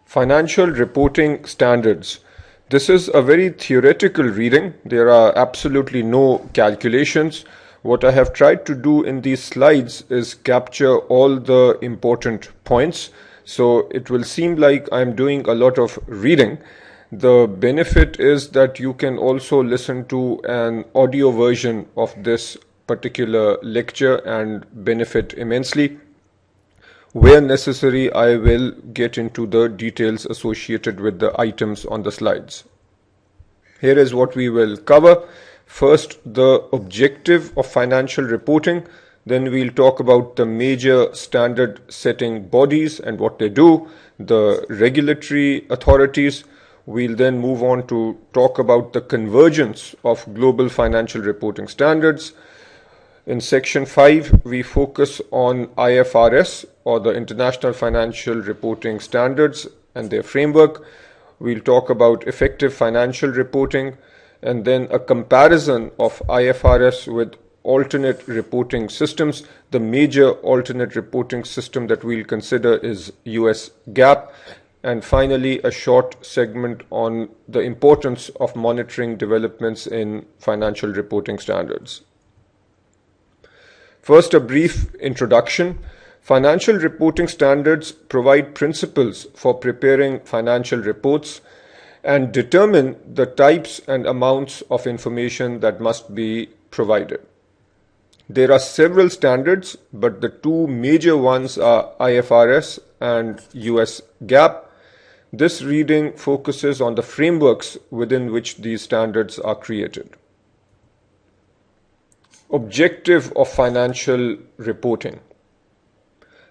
Financial Reporting Standards. This is a very theoretical reading. There are absolutely no calculations. What I have tried to do in these slides is capture all the important points. So it will seem like I'm doing a lot of reading. The benefit is that you can also listen to an audio version of this particular lecture and benefit immensely. Where necessary, I will get into the details associated with the items on the slides. Here is what we will cover. First, the objective of financial reporting. Then we'll talk about the major standard setting bodies and what they do, the regulatory authorities. We'll then move on to talk about the convergence of global financial reporting standards. In section 5, we focus on IFRS, or the International Financial Reporting Standards, and their framework. We'll talk about effective financial reporting, and then a comparison of IFRS with alternate reporting systems. The major alternate reporting system that we'll consider is US GAAP. And finally, a short segment on the importance of monitoring developments in financial reporting standards. First, a brief introduction. Financial reporting standards provide principles for preparing financial reports and determine the types and amounts of information that must be provided. There are several standards, but the two major ones are IFRS and US GAAP. This reading focuses on the frameworks within which these standards are created. Objective of financial reporting.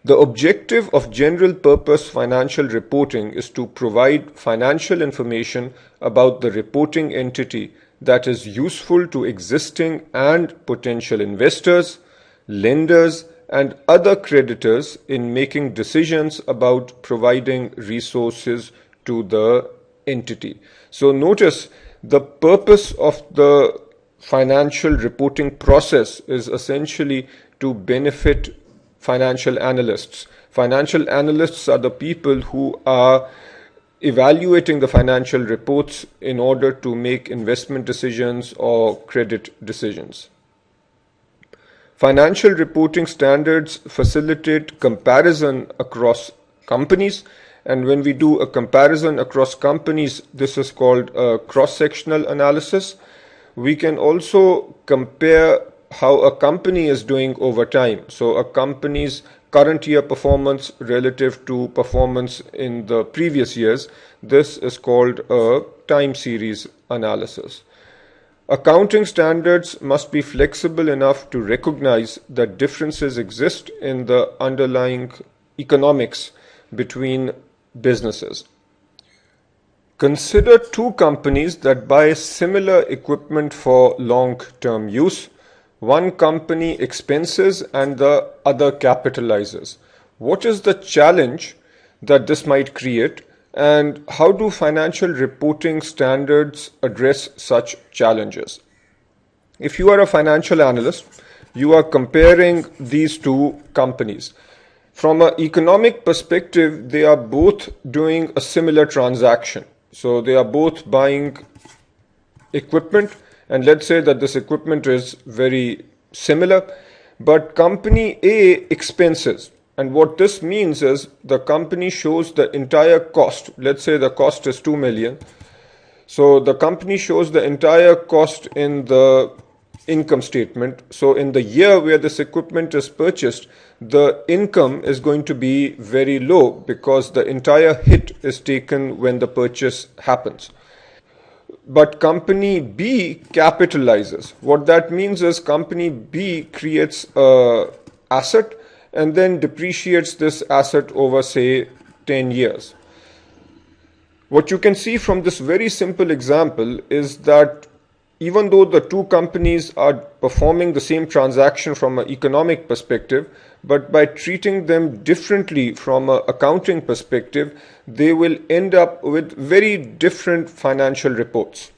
The objective of general purpose financial reporting is to provide financial information about the reporting entity that is useful to existing and potential investors, lenders, and other creditors in making decisions about providing resources to the entity. So notice the purpose of the financial reporting process is essentially to benefit financial analysts. Financial analysts are the people who are evaluating the financial reports in order to make investment decisions or credit decisions. Financial reporting standards facilitate comparison across companies, and when we do a comparison across companies, this is called a cross-sectional analysis. We can also compare how a company is doing over time. So a company's current year performance relative to performance in the previous years. This is called a time series analysis. Accounting standards must be flexible enough to recognize that differences exist in the underlying economics between businesses. Consider two companies that buy similar equipment for long-term use. One company expenses and the other capitalizes. What is the challenge that this might create, and how do financial reporting standards address such challenges? If you are a financial analyst, you are comparing these two companies. From an economic perspective, they are both doing a similar transaction. So they are both buying equipment, and let's say that this equipment is very similar, but company A expenses. And what this means is the company shows the entire cost. Let's say the cost is 2 million. So the company shows the entire cost in the income statement. So in the year where this equipment is purchased, the income is going to be very low because the entire hit is taken when the purchase happens. But company B capitalizes. What that means is company B creates an asset and then depreciates this asset over, say, 10 years. What you can see from this very simple example is that even though the two companies are performing the same transaction from an economic perspective, but by treating them differently from an accounting perspective, they will end up with very different financial reports.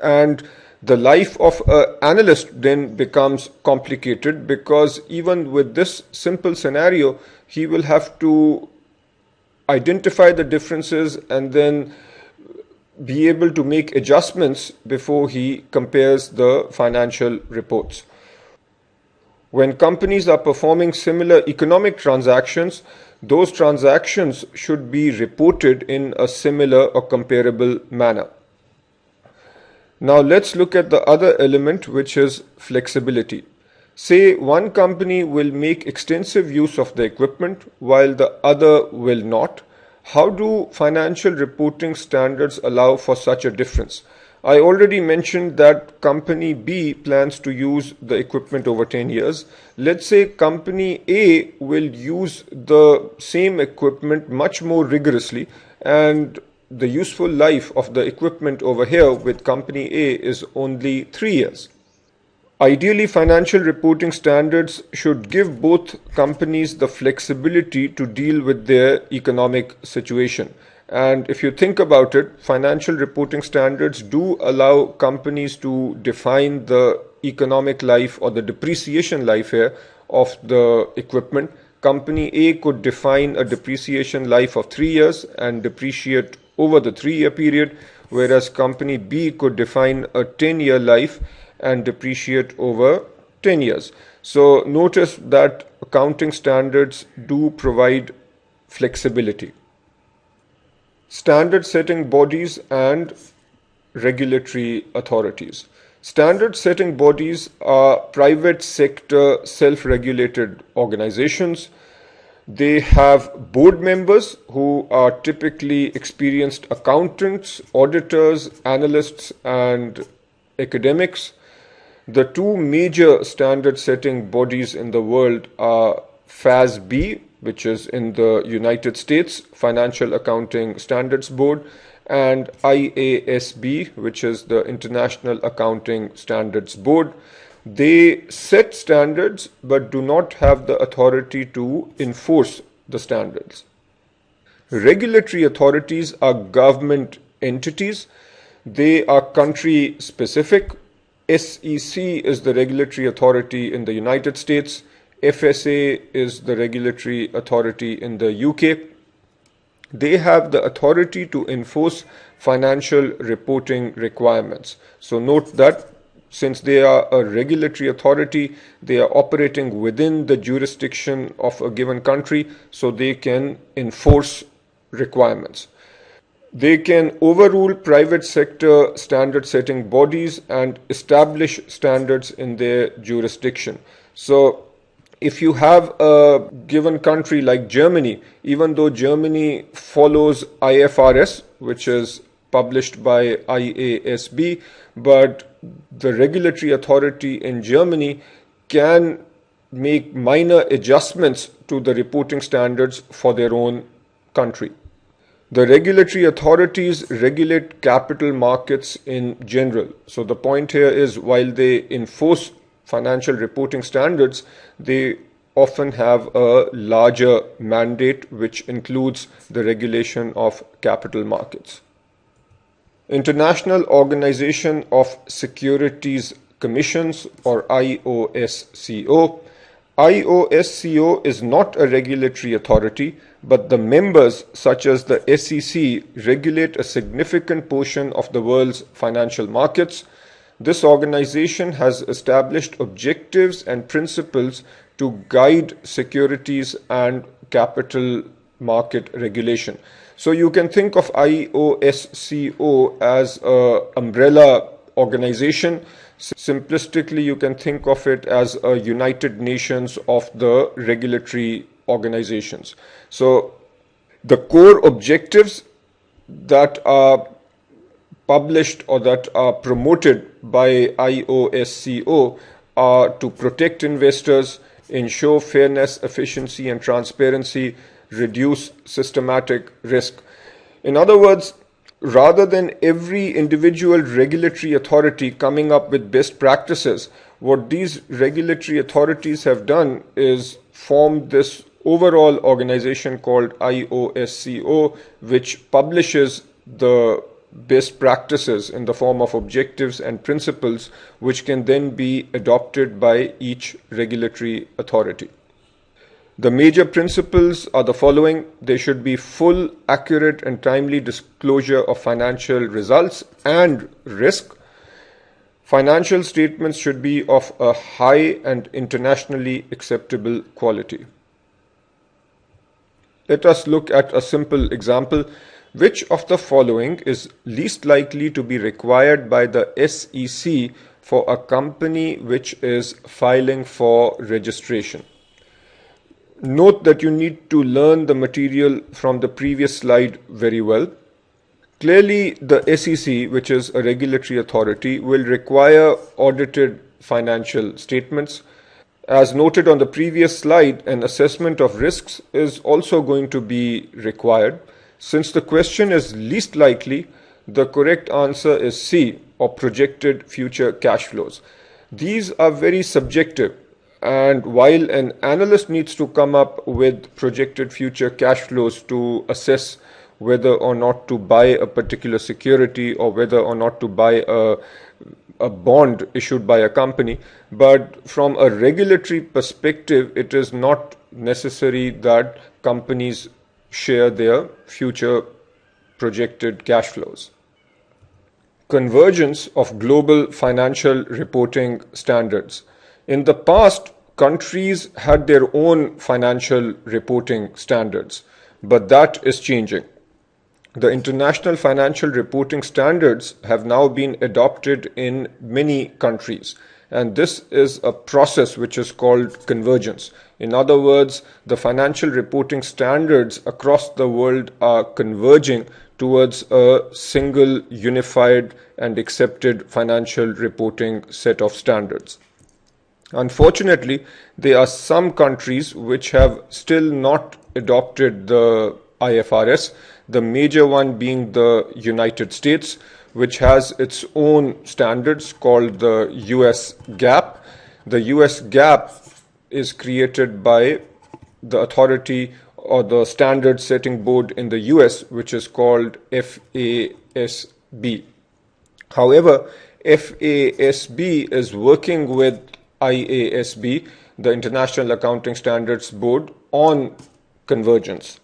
And the life of an analyst then becomes complicated because even with this simple scenario, he will have to identify the differences and then be able to make adjustments before he compares the financial reports. When companies are performing similar economic transactions, those transactions should be reported in a similar or comparable manner. Now let's look at the other element, which is flexibility. Say one company will make extensive use of the equipment while the other will not. How do financial reporting standards allow for such a difference? I already mentioned that company B plans to use the equipment over 10 years. Let's say company A will use the same equipment much more rigorously, and the useful life of the equipment over here with company A is only 3 years. Ideally, financial reporting standards should give both companies the flexibility to deal with their economic situation. And if you think about it, financial reporting standards do allow companies to define the economic life or the depreciation life here of the equipment. Company A could define a depreciation life of 3 years and depreciate over the 3-year period, whereas company B could define a 10-year life and depreciate over 10 years. So notice that accounting standards do provide flexibility. Standard setting bodies and regulatory authorities. Standard setting bodies are private sector self-regulated organizations. They have board members who are typically experienced accountants, auditors, analysts, and academics. The two major standard setting bodies in the world are FASB, which is in the United States, Financial Accounting Standards Board, and IASB, which is the International Accounting Standards Board. They set standards but do not have the authority to enforce the standards. Regulatory authorities are government entities. They are country specific. SEC is the regulatory authority in the United States. FSA is the regulatory authority in the UK. They have the authority to enforce financial reporting requirements. So note that since they are a regulatory authority, they are operating within the jurisdiction of a given country, so they can enforce requirements. They can overrule private sector standard setting bodies and establish standards in their jurisdiction. So if you have a given country like Germany, even though Germany follows IFRS, which is published by IASB, but the regulatory authority in Germany can make minor adjustments to the reporting standards for their own country. The regulatory authorities regulate capital markets in general. So the point here is, while they enforce financial reporting standards, they often have a larger mandate, which includes the regulation of capital markets. International Organization of Securities Commissions, or IOSCO. IOSCO is not a regulatory authority, but the members, such as the SEC, regulate a significant portion of the world's financial markets. This organization has established objectives and principles to guide securities and capital market regulation. So you can think of IOSCO as an umbrella organization. Simplistically, you can think of it as a United Nations of the regulatory organizations. So the core objectives that are published or that are promoted by IOSCO are to protect investors, ensure fairness, efficiency, and transparency, reduce systematic risk. In other words, rather than every individual regulatory authority coming up with best practices, what these regulatory authorities have done is form this overall organization called IOSCO, which publishes the best practices in the form of objectives and principles, which can then be adopted by each regulatory authority. The major principles are the following. There should be full, accurate, and timely disclosure of financial results and risk. Financial statements should be of a high and internationally acceptable quality. Let us look at a simple example. Which of the following is least likely to be required by the SEC for a company which is filing for registration? Note that you need to learn the material from the previous slide very well. Clearly, the SEC, which is a regulatory authority, will require audited financial statements. As noted on the previous slide, an assessment of risks is also going to be required. Since the question is least likely, the correct answer is C, or projected future cash flows. These are very subjective, and while an analyst needs to come up with projected future cash flows to assess whether or not to buy a particular security or whether or not to buy a bond issued by a company, but from a regulatory perspective, it is not necessary that companies share their future projected cash flows. Convergence of global financial reporting standards. In the past, countries had their own financial reporting standards, but that is changing. The international financial reporting standards have now been adopted in many countries, and this is a process which is called convergence. In other words, the financial reporting standards across the world are converging towards a single, unified, and accepted financial reporting set of standards. Unfortunately, there are some countries which have still not adopted the IFRS, the major one being the United States, which has its own standards called the US GAAP. The US GAAP is created by the authority or the standard setting board in the US, which is called FASB. However, FASB is working with IASB, the International Accounting Standards Board, on convergence.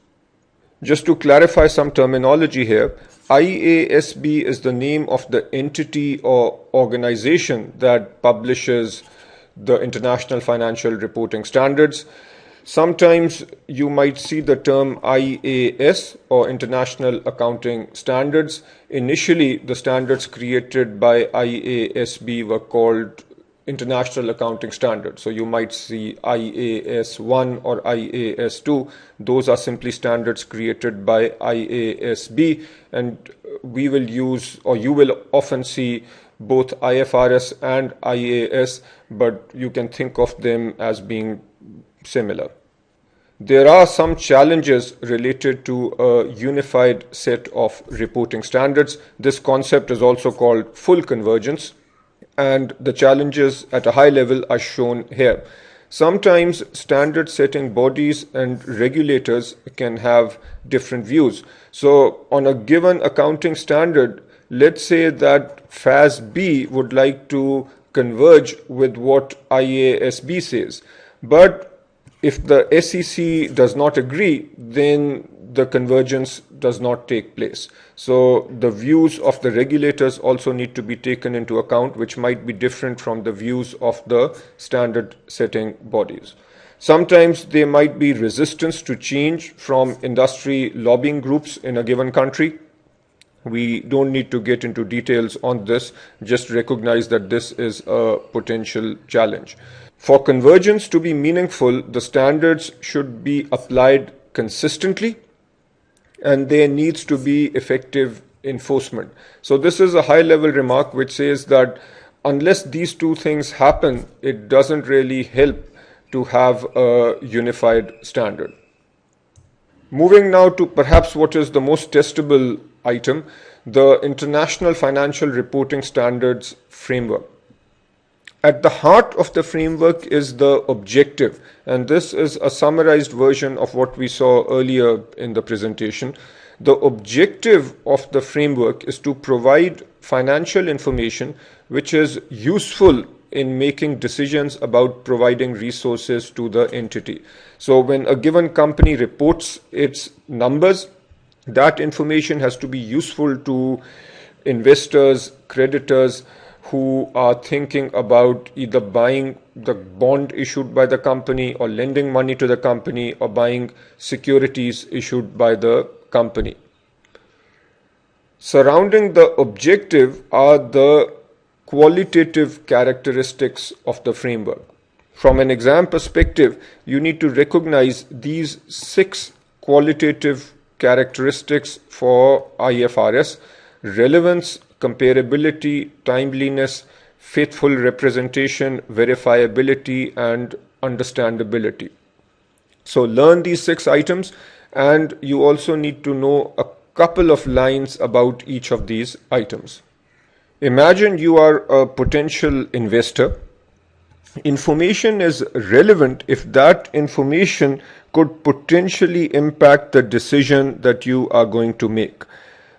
Just to clarify some terminology here, IASB is the name of the entity or organization that publishes the International Financial Reporting Standards. Sometimes you might see the term IAS or International Accounting Standards. Initially, the standards created by IASB were called International Accounting Standards. So you might see IAS 1 or IAS 2. Those are simply standards created by IASB, and we will use, or you will often see, both IFRS and IAS, but you can think of them as being similar. There are some challenges related to a unified set of reporting standards. This concept is also called full convergence, and the challenges at a high level are shown here. Sometimes standard setting bodies and regulators can have different views. So on a given accounting standard, let's say that FASB would like to converge with what IASB says, but if the SEC does not agree, then the convergence does not take place. So the views of the regulators also need to be taken into account, which might be different from the views of the standard setting bodies. Sometimes there might be resistance to change from industry lobbying groups in a given country. We don't need to get into details on this, just recognize that this is a potential challenge. For convergence to be meaningful, the standards should be applied consistently, and there needs to be effective enforcement. So this is a high-level remark which says that unless these two things happen, it doesn't really help to have a unified standard. Moving now to perhaps what is the most testable item, the International Financial Reporting Standards Framework. At the heart of the framework is the objective, and this is a summarized version of what we saw earlier in the presentation. The objective of the framework is to provide financial information which is useful in making decisions about providing resources to the entity. So when a given company reports its numbers, that information has to be useful to investors, creditors who are thinking about either buying the bond issued by the company or lending money to the company or buying securities issued by the company. Surrounding the objective are the qualitative characteristics of the framework. From an exam perspective, you need to recognize these 6 qualitative characteristics for IFRS: relevance, comparability, timeliness, faithful representation, verifiability, and understandability. So learn these 6 items, and you also need to know a couple of lines about each of these items. Imagine you are a potential investor. Information is relevant if that information could potentially impact the decision that you are going to make.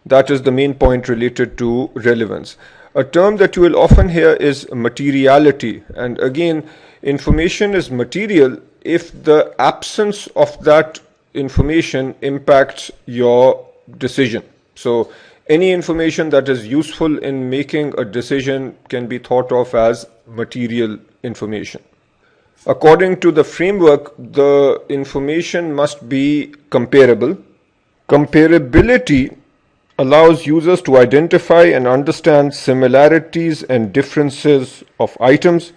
That is the main point related to relevance. A term that you will often hear is materiality. And again, information is material if the absence of that information impacts your decision. So any information that is useful in making a decision can be thought of as material information. According to the framework, the information must be comparable. Comparability allows users to identify and understand similarities and differences of items.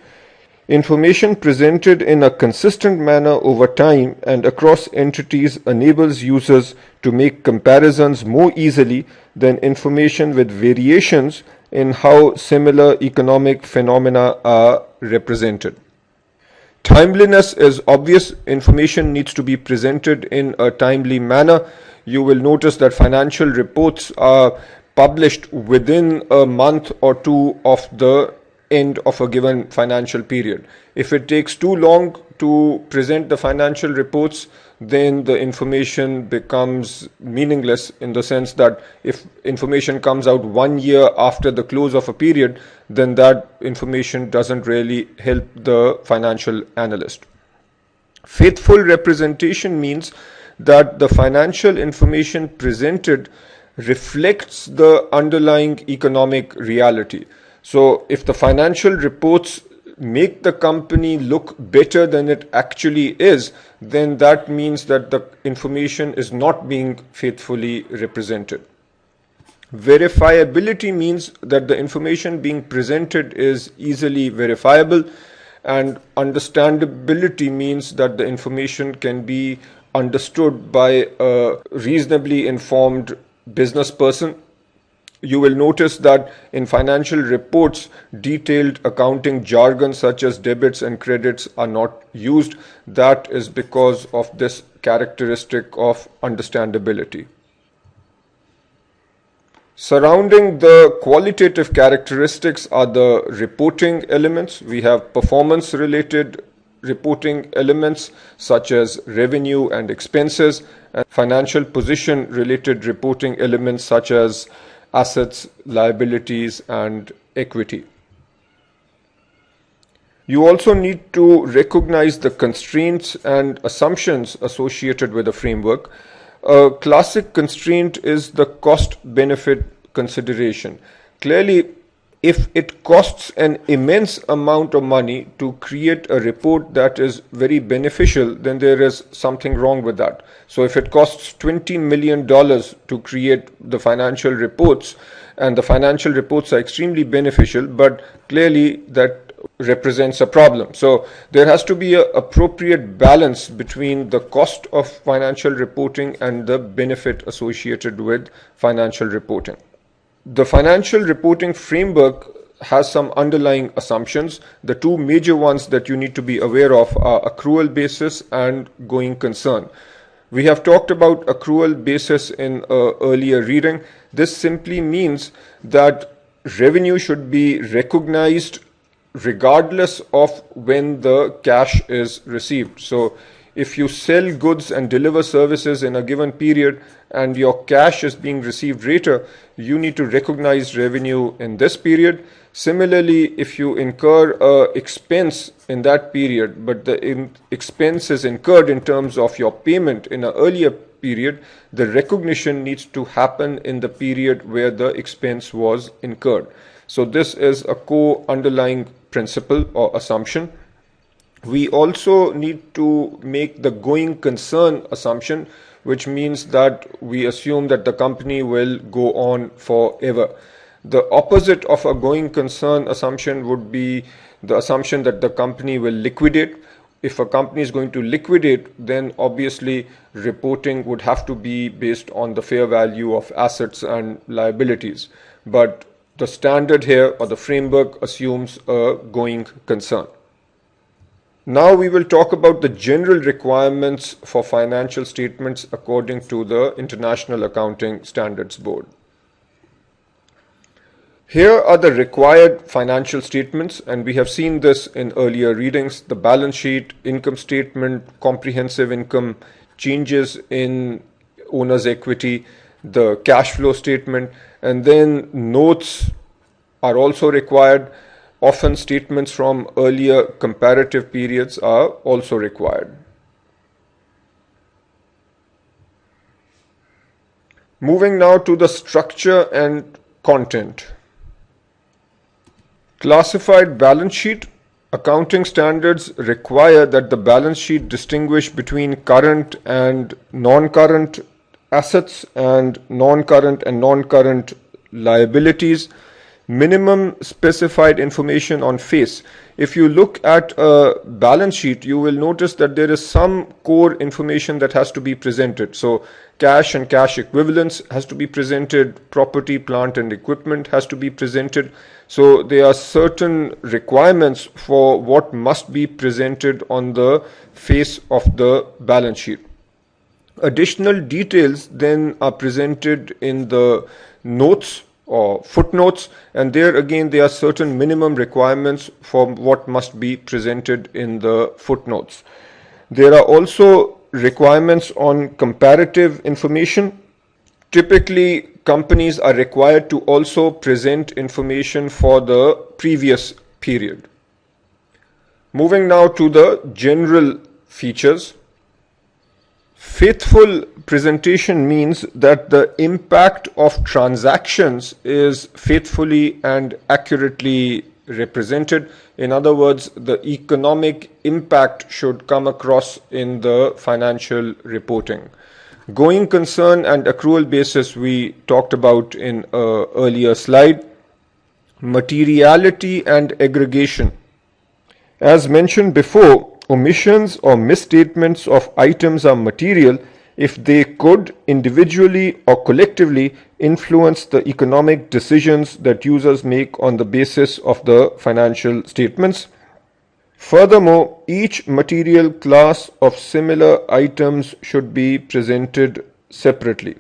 Information presented in a consistent manner over time and across entities enables users to make comparisons more easily than information with variations in how similar economic phenomena are represented. Timeliness is obvious. Information needs to be presented in a timely manner. You will notice that financial reports are published within a month or two of the end of a given financial period. If it takes too long to present the financial reports, then the information becomes meaningless, in the sense that if information comes out 1 year after the close of a period, then that information doesn't really help the financial analyst. Faithful representation means that the financial information presented reflects the underlying economic reality. So if the financial reports make the company look better than it actually is, then that means that the information is not being faithfully represented. Verifiability means that the information being presented is easily verifiable, and understandability means that the information can be understood by a reasonably informed business person. You will notice that in financial reports, detailed accounting jargon such as debits and credits are not used. That is because of this characteristic of understandability. Surrounding the qualitative characteristics are the reporting elements. We have performance-related reporting elements such as revenue and expenses, and financial position-related reporting elements such as assets, liabilities, and equity. You also need to recognize the constraints and assumptions associated with a framework. A classic constraint is the cost-benefit consideration. Clearly, if it costs an immense amount of money to create a report that is very beneficial, then there is something wrong with that. So if it costs $20 million to create the financial reports, and the financial reports are extremely beneficial, but clearly that represents a problem. So there has to be an appropriate balance between the cost of financial reporting and the benefit associated with financial reporting. The financial reporting framework has some underlying assumptions. The two major ones that you need to be aware of are accrual basis and going concern. We have talked about accrual basis in an earlier reading. This simply means that revenue should be recognized regardless of when the cash is received. So if you sell goods and deliver services in a given period and your cash is being received later, you need to recognize revenue in this period. Similarly, if you incur an expense in that period, but the expense is incurred in terms of your payment in an earlier period, the recognition needs to happen in the period where the expense was incurred. So this is a core underlying principle or assumption. We also need to make the going concern assumption, which means that we assume that the company will go on forever. The opposite of a going concern assumption would be the assumption that the company will liquidate. If a company is going to liquidate, then obviously reporting would have to be based on the fair value of assets and liabilities. But the standard here, or the framework, assumes a going concern. Now we will talk about the general requirements for financial statements according to the International Accounting Standards Board. Here are the required financial statements, and we have seen this in earlier readings: the balance sheet, income statement, comprehensive income, changes in owner's equity, the cash flow statement, and then notes are also required. Often statements from earlier comparative periods are also required. Moving now to the structure and content. Classified balance sheet. Accounting standards require that the balance sheet distinguish between current and non-current assets and non-current liabilities. Minimum specified information on face. If you look at a balance sheet, you will notice that there is some core information that has to be presented. So cash and cash equivalents has to be presented, property, plant and equipment has to be presented. So there are certain requirements for what must be presented on the face of the balance sheet. Additional details then are presented in the notes or footnotes, and there again there are certain minimum requirements for what must be presented in the footnotes. There are also requirements on comparative information. Typically, companies are required to also present information for the previous period. Moving now to the general features. Faithful presentation means that the impact of transactions is faithfully and accurately represented. In other words, the economic impact should come across in the financial reporting. Going concern and accrual basis we talked about in an earlier slide. Materiality and aggregation. As mentioned before, omissions or misstatements of items are material if they could individually or collectively influence the economic decisions that users make on the basis of the financial statements. Furthermore, each material class of similar items should be presented separately.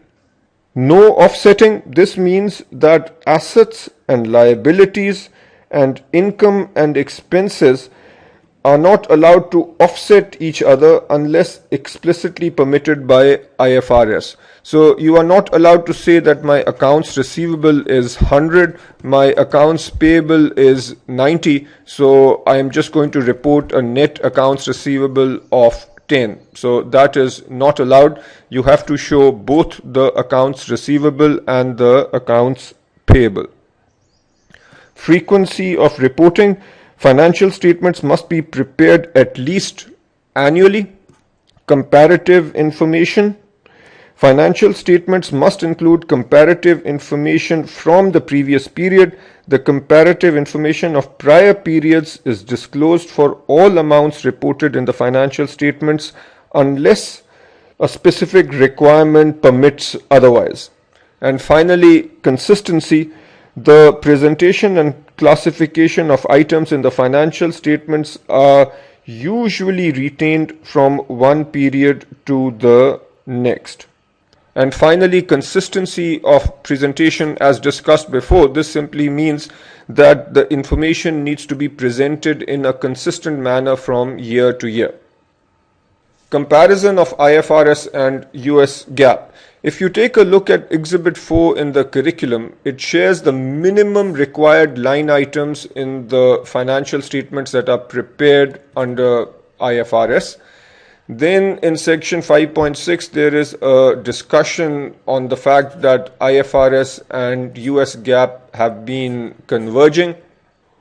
No offsetting. This means that assets and liabilities and income and expenses are not allowed to offset each other unless explicitly permitted by IFRS. So you are not allowed to say that my accounts receivable is 100, my accounts payable is 90, so I am just going to report a net accounts receivable of 10. So that is not allowed. You have to show both the accounts receivable and the accounts payable. Frequency of reporting. Financial statements must be prepared at least annually. Comparative information. Financial statements must include comparative information from the previous period. The comparative information of prior periods is disclosed for all amounts reported in the financial statements unless a specific requirement permits otherwise. And finally, consistency. The presentation and classification of items in the financial statements are usually retained from one period to the next. And finally, consistency of presentation, as discussed before. This simply means that the information needs to be presented in a consistent manner from year to year. Comparison of IFRS and US GAAP. If you take a look at Exhibit 4 in the curriculum, it shares the minimum required line items in the financial statements that are prepared under IFRS. Then in section 5.6, there is a discussion on the fact that IFRS and US GAAP have been converging.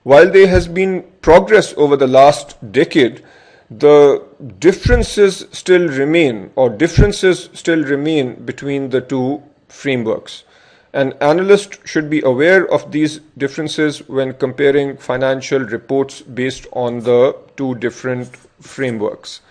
While there has been progress over the last decade, the differences still remain between the two frameworks. An analyst should be aware of these differences when comparing financial reports based on the two different frameworks.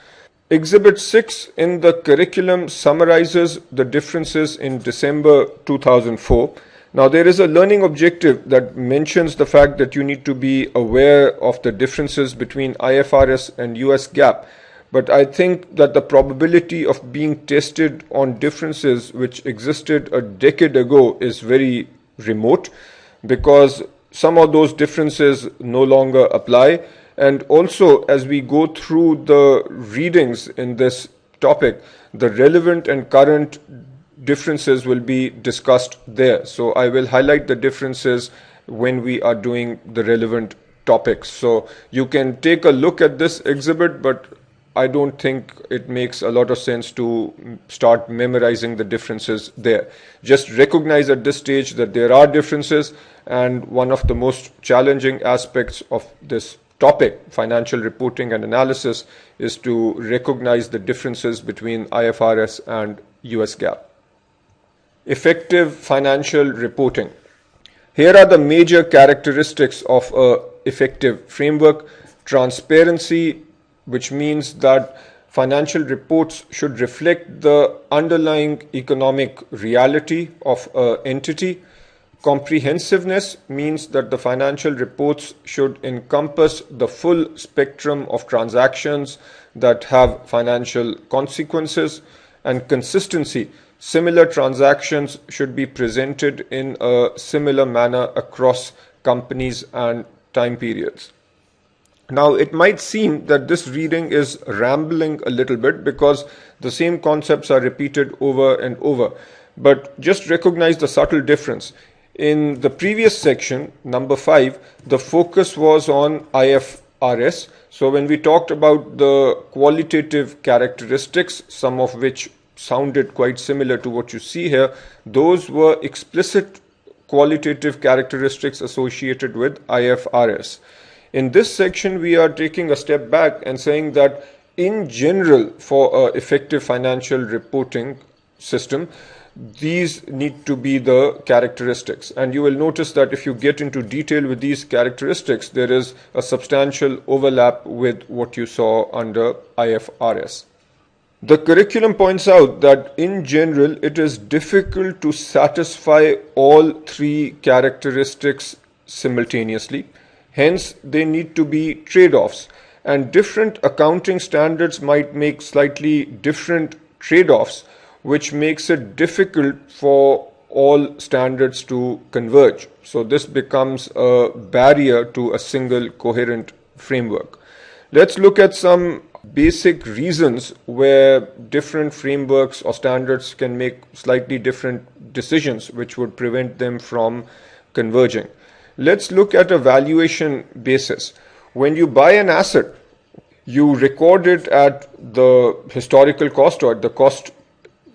Exhibit 6 in the curriculum summarizes the differences in December 2004. Now, there is a learning objective that mentions the fact that you need to be aware of the differences between IFRS and US GAAP. But I think that the probability of being tested on differences which existed a decade ago is very remote, because some of those differences no longer apply. And also, as we go through the readings in this topic, the relevant and current differences will be discussed there. So I will highlight the differences when we are doing the relevant topics. So you can take a look at this exhibit, but I don't think it makes a lot of sense to start memorizing the differences there. Just recognize at this stage that there are differences, and one of the most challenging aspects of this topic, financial reporting and analysis, is to recognize the differences between IFRS and US GAAP. Effective financial reporting. Here are the major characteristics of an effective framework. Transparency, which means that financial reports should reflect the underlying economic reality of an entity. Comprehensiveness means that the financial reports should encompass the full spectrum of transactions that have financial consequences. And consistency, similar transactions should be presented in a similar manner across companies and time periods. Now, it might seem that this reading is rambling a little bit because the same concepts are repeated over and over, but just recognize the subtle difference. In the previous section, number 5, the focus was on IFRS. So when we talked about the qualitative characteristics, some of which sounded quite similar to what you see here, those were explicit qualitative characteristics associated with IFRS. In this section, we are taking a step back and saying that in general, for an effective financial reporting system, these need to be the characteristics. And you will notice that if you get into detail with these characteristics, there is a substantial overlap with what you saw under IFRS. The curriculum points out that in general, it is difficult to satisfy all three characteristics simultaneously. Hence, they need to be trade-offs, and different accounting standards might make slightly different trade-offs, which makes it difficult for all standards to converge. So this becomes a barrier to a single coherent framework. Let's look at some basic reasons where different frameworks or standards can make slightly different decisions which would prevent them from converging. Let's look at a valuation basis. When you buy an asset, you record it at the historical cost or at the cost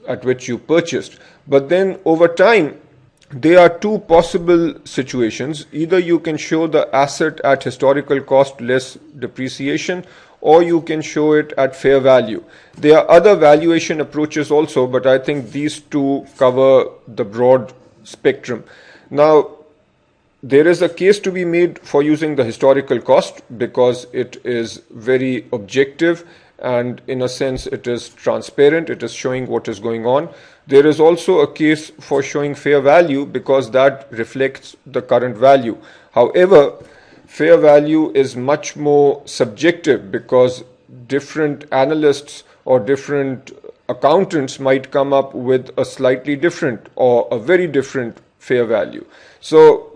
at which you purchased. But then over time, there are two possible situations. Either you can show the asset at historical cost less depreciation, or you can show it at fair value. There are other valuation approaches also, but I think these two cover the broad spectrum. Now, there is a case to be made for using the historical cost because it is very objective and in a sense it is transparent, it is showing what is going on. There is also a case for showing fair value because that reflects the current value. However, fair value is much more subjective because different analysts or different accountants might come up with a slightly different or a very different fair value. So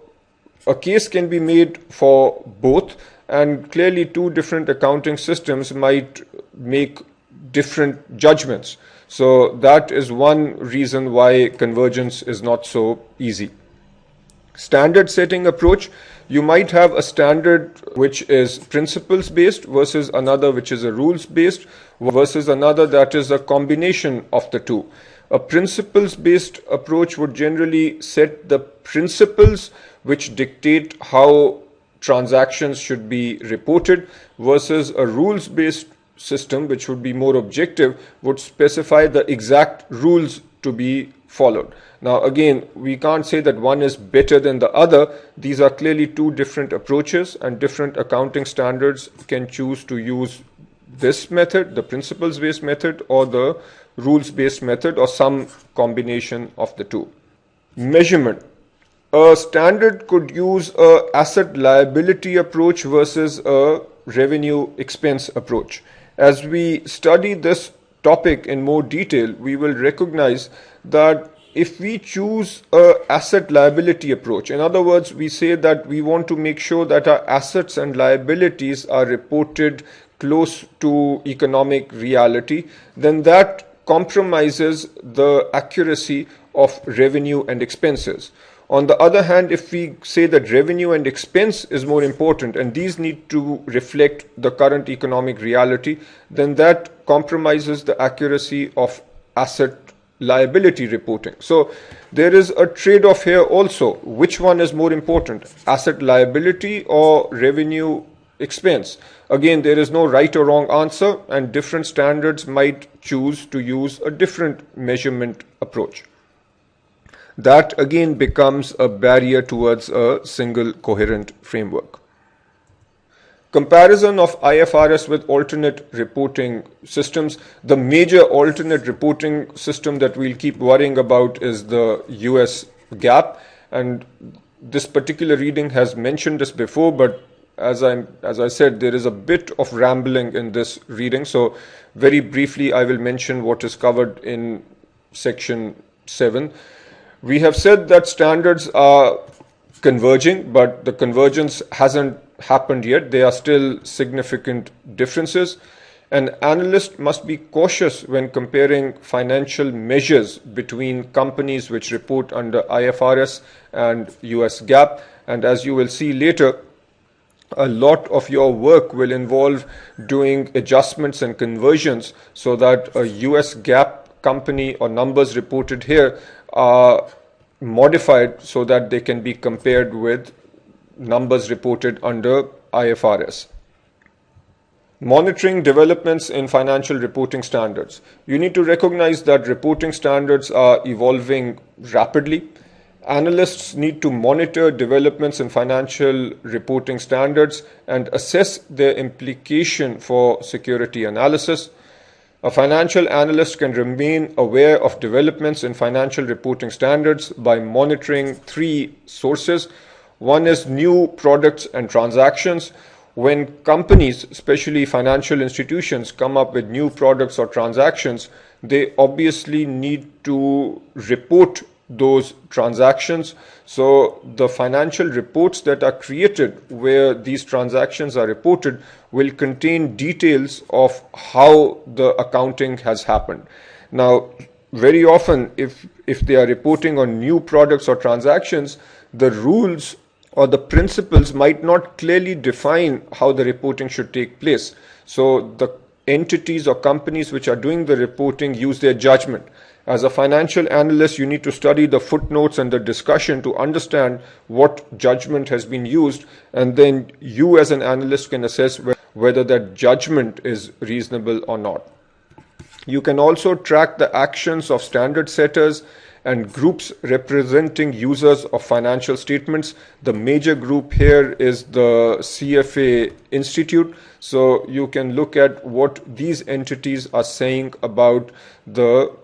a case can be made for both, and clearly two different accounting systems might make different judgments. So that is one reason why convergence is not so easy. Standard setting approach, you might have a standard which is principles based versus another which is a rules based versus another that is a combination of the two. A principles based approach would generally set the principles which dictate how transactions should be reported, versus a rules based system which would be more objective, would specify the exact rules to be followed. Now again, we can't say that one is better than the other. These are clearly two different approaches, and different accounting standards can choose to use this method, the principles based method, or the rules based method, or some combination of the two. Measurement. A standard could use a asset liability approach versus a revenue expense approach. As we study this topic in more detail, we will recognize that if we choose a asset liability approach, in other words, we say that we want to make sure that our assets and liabilities are reported close to economic reality, then that compromises the accuracy of revenue and expenses. On the other hand, if we say that revenue and expense is more important and these need to reflect the current economic reality, then that compromises the accuracy of asset liability reporting. So there is a trade-off here also. Which one is more important, asset liability or revenue expense? Again, there is no right or wrong answer, and different standards might choose to use a different measurement approach. That again becomes a barrier towards a single coherent framework. Comparison of IFRS with alternate reporting systems. The major alternate reporting system that we'll keep worrying about is the US GAAP, and this particular reading has mentioned this before, but as I said, there is a bit of rambling in this reading, so very briefly I will mention what is covered in section 7. We have said that standards are converging, but the convergence hasn't happened yet. There are still significant differences. An analyst must be cautious when comparing financial measures between companies which report under IFRS and US GAAP. And as you will see later, a lot of your work will involve doing adjustments and conversions so that a US GAAP company or numbers reported here are modified so that they can be compared with numbers reported under IFRS. Monitoring developments in financial reporting standards. You need to recognize that reporting standards are evolving rapidly. Analysts need to monitor developments in financial reporting standards and assess their implication for security analysis. A financial analyst can remain aware of developments in financial reporting standards by monitoring three sources. One is new products and transactions. When companies, especially financial institutions, come up with new products or transactions, they obviously need to report those transactions. So the financial reports that are created where these transactions are reported will contain details of how the accounting has happened. Now, very often, if they are reporting on new products or transactions, the rules or the principles might not clearly define how the reporting should take place. So the entities or companies which are doing the reporting use their judgment. As a financial analyst, you need to study the footnotes and the discussion to understand what judgment has been used, and then you as an analyst can assess whether that judgment is reasonable or not. You can also track the actions of standard setters and groups representing users of financial statements. The major group here is the CFA Institute. So you can look at what these entities are saying about the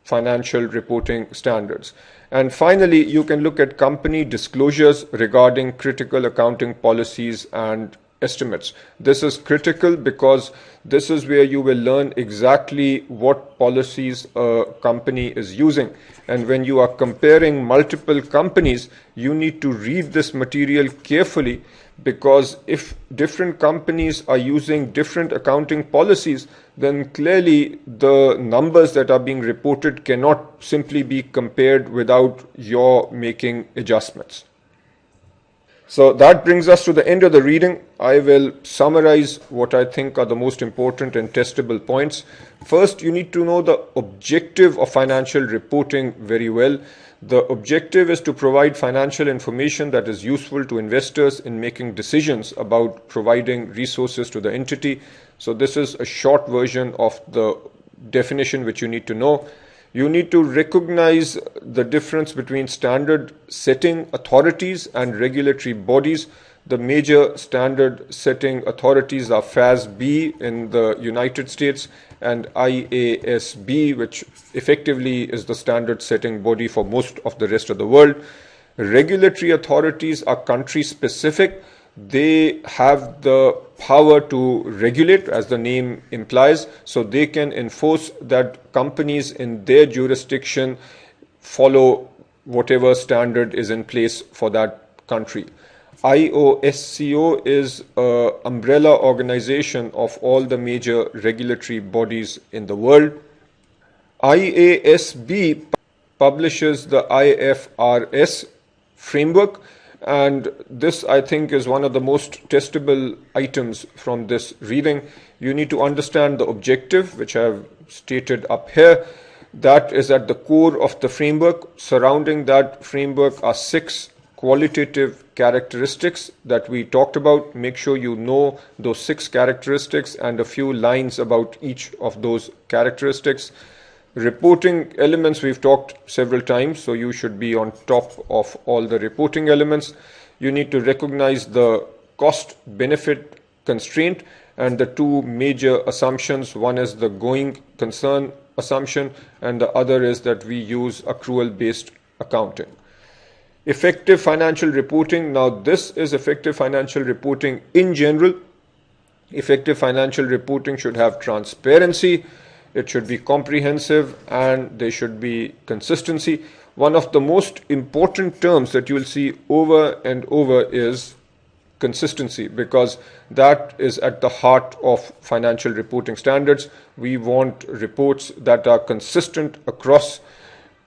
financial reporting standards. And finally, you can look at company disclosures regarding critical accounting policies and estimates. This is critical because this is where you will learn exactly what policies a company is using. And when you are comparing multiple companies, you need to read this material carefully, because if different companies are using different accounting policies, then clearly the numbers that are being reported cannot simply be compared without your making adjustments. So that brings us to the end of the reading. I will summarize what I think are the most important and testable points. First, you need to know the objective of financial reporting very well. The objective is to provide financial information that is useful to investors in making decisions about providing resources to the entity. So this is a short version of the definition which you need to know. You need to recognize the difference between standard setting authorities and regulatory bodies. The major standard setting authorities are FASB in the United States and IASB, which effectively is the standard setting body for most of the rest of the world. Regulatory authorities are country specific. They have the power to regulate, as the name implies, so they can enforce that companies in their jurisdiction follow whatever standard is in place for that country. IOSCO is an umbrella organization of all the major regulatory bodies in the world. IASB publishes the IFRS framework, and this, I think, is one of the most testable items from this reading. You need to understand the objective, which I have stated up here. That is at the core of the framework. Surrounding that framework are 6 qualitative characteristics that we talked about. Make sure you know those 6 characteristics and a few lines about each of those characteristics. Reporting elements we've talked several times, so you should be on top of all the reporting elements. You need to recognize the cost-benefit constraint and the 2 major assumptions. One is the going concern assumption, and the other is that we use accrual-based accounting. Effective financial reporting. Now, this is effective financial reporting in general. Effective financial reporting should have transparency, it should be comprehensive, and there should be consistency. One of the most important terms that you will see over and over is consistency, because that is at the heart of financial reporting standards. We want reports that are consistent across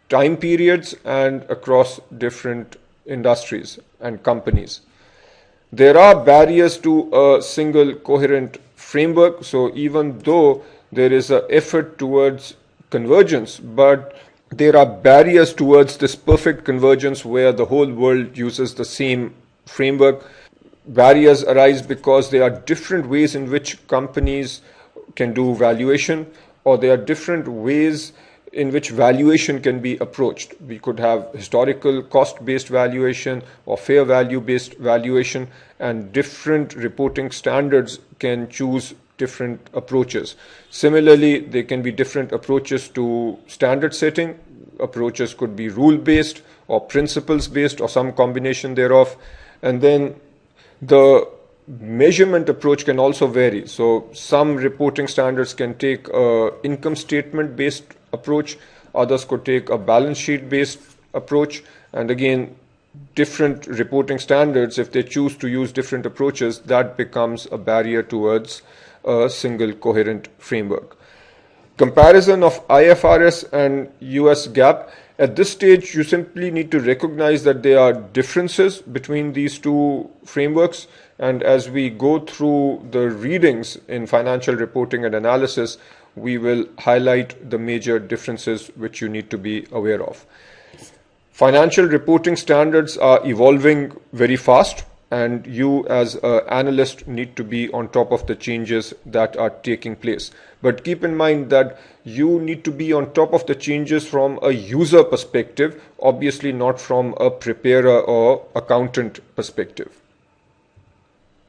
time periods and across different industries and companies. There are barriers to a single coherent framework. So even though there is an effort towards convergence, but there are barriers towards this perfect convergence where the whole world uses the same framework. Barriers arise because there are different ways in which companies can do valuation, or there are different ways in which valuation can be approached. We could have historical cost-based valuation or fair value-based valuation, and different reporting standards can choose different approaches. Similarly, there can be different approaches to standard setting. Approaches could be rule-based or principles-based or some combination thereof. And then the measurement approach can also vary. So some reporting standards can take an income statement-based approach, others could take a balance sheet-based approach, and again, different reporting standards, if they choose to use different approaches, that becomes a barrier towards a single coherent framework. Comparison of IFRS and US GAAP. At this stage, you simply need to recognize that there are differences between these 2 frameworks, and as we go through the readings in financial reporting and analysis, we will highlight the major differences which you need to be aware of. Financial reporting standards are evolving very fast, and you as an analyst need to be on top of the changes that are taking place. But keep in mind that you need to be on top of the changes from a user perspective, obviously not from a preparer or accountant perspective.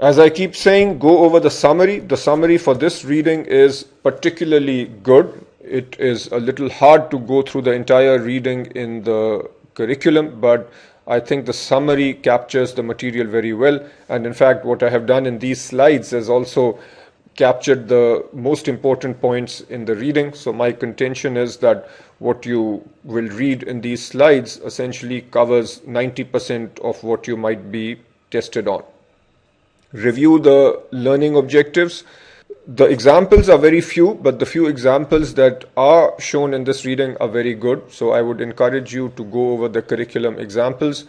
As I keep saying, go over the summary. The summary for this reading is particularly good. It is a little hard to go through the entire reading in the curriculum, but I think the summary captures the material very well. And in fact, what I have done in these slides is also captured the most important points in the reading. So my contention is that what you will read in these slides essentially covers 90% of what you might be tested on. Review the learning objectives. The examples are very few, but the few examples that are shown in this reading are very good. So I would encourage you to go over the curriculum examples.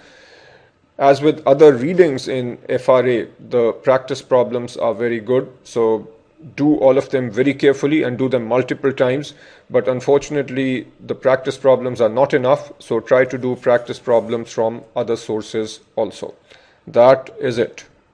As with other readings in FRA, the practice problems are very good. So do all of them very carefully and do them multiple times. But unfortunately, the practice problems are not enough. So try to do practice problems from other sources also. That is it.